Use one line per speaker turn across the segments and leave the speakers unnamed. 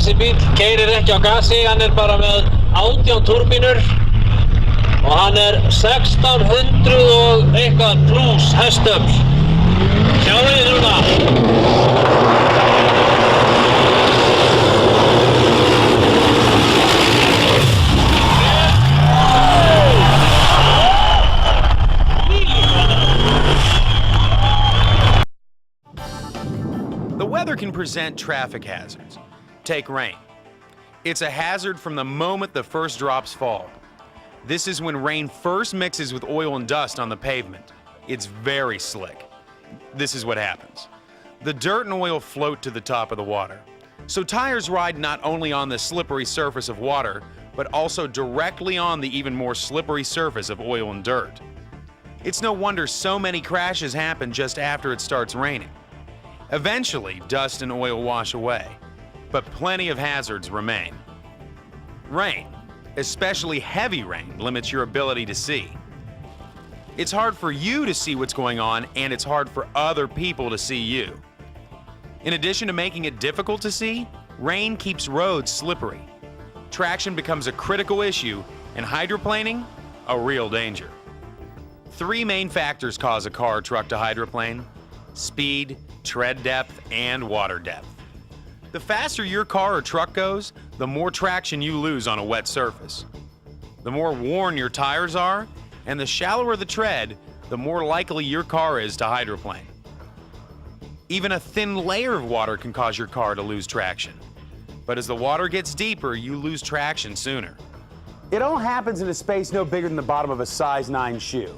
Þessi bíl keyrir ekki á gasi, hann bara með 18 túrbínur og hann 1600 og eitthvað pluss hestöfl. Sjáðu þið núna.
The weather can present traffic hazards. Take rain. It's a hazard from the moment the first drops fall. This is when rain first mixes with oil and dust on the pavement. It's very slick. This is what happens. The dirt and oil float to the top of the water. So tires ride not only on the slippery surface of water, but also directly on the even more slippery surface of oil and dirt. It's no wonder so many crashes happen just after it starts raining. Eventually, dust and oil wash away, but plenty of hazards remain. Rain, especially heavy rain, limits your ability to see. It's hard for you to see what's going on, and it's hard for other people to see you. In addition to making it difficult to see, rain keeps roads slippery. Traction becomes a critical issue, and hydroplaning, a real danger. 3 main factors cause a car or truck to hydroplane: speed, tread depth, and water depth. The faster your car or truck goes, the more traction you lose on a wet surface. The more worn your tires are, and the shallower the tread, the more likely your car is to hydroplane. Even a thin layer of water can cause your car to lose traction. But as the water gets deeper, you lose traction sooner.
It all happens in a space no bigger than the bottom of a size 9 shoe.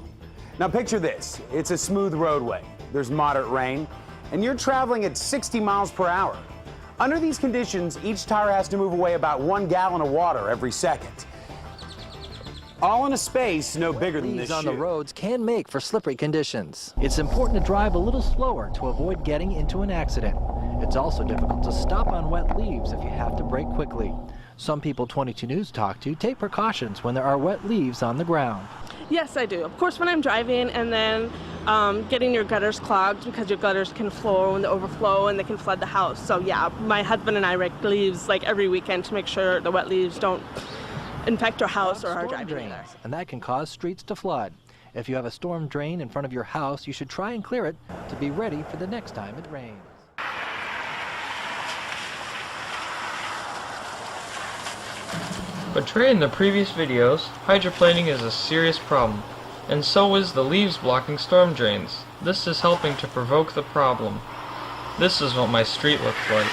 Now picture this. It's a smooth roadway. There's moderate rain, and you're traveling at 60 miles per hour. Under these conditions, each tire has to move away about 1 gallon of water every second. All in a space no bigger than this shoe.
Leaves on the roads can make for slippery conditions. It's important to drive a little slower to avoid getting into an accident. It's also difficult to stop on wet leaves if you have to brake quickly. Some people 22 News talk to take precautions when there are wet leaves on the ground.
Yes, I do. Of course, when I'm driving and then getting your gutters clogged, because your gutters can flow and overflow and they can flood the house. So yeah, my husband and I rake leaves like every weekend to make sure the wet leaves don't infect our house or our driving either.
And that can cause streets to flood. If you have a storm drain in front of your house, you should try and clear it to be ready for the next time it rains.
Portrayed in the previous videos, hydroplaning is a serious problem, and so is the leaves blocking storm drains. This is helping to provoke the problem. This is what my street looked like.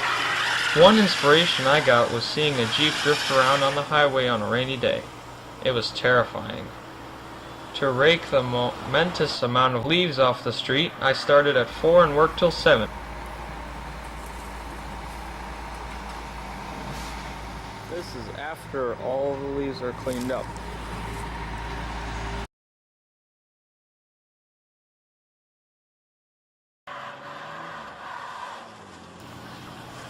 One inspiration I got was seeing a Jeep drift around on the highway on a rainy day. It was terrifying. To rake the momentous amount of leaves off the street, I started at 4 and worked till 7. This is after all the leaves are cleaned up.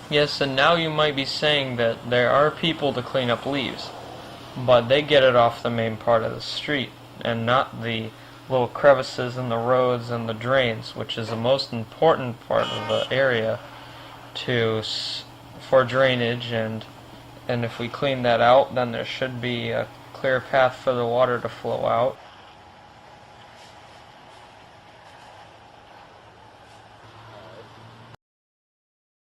Yes, and now you might be saying that there are people to clean up leaves, but they get it off the main part of the street, and not the little crevices in the roads and the drains, which is the most important part of the area for drainage, and if we clean that out, then there should be a clear path for the water to flow out.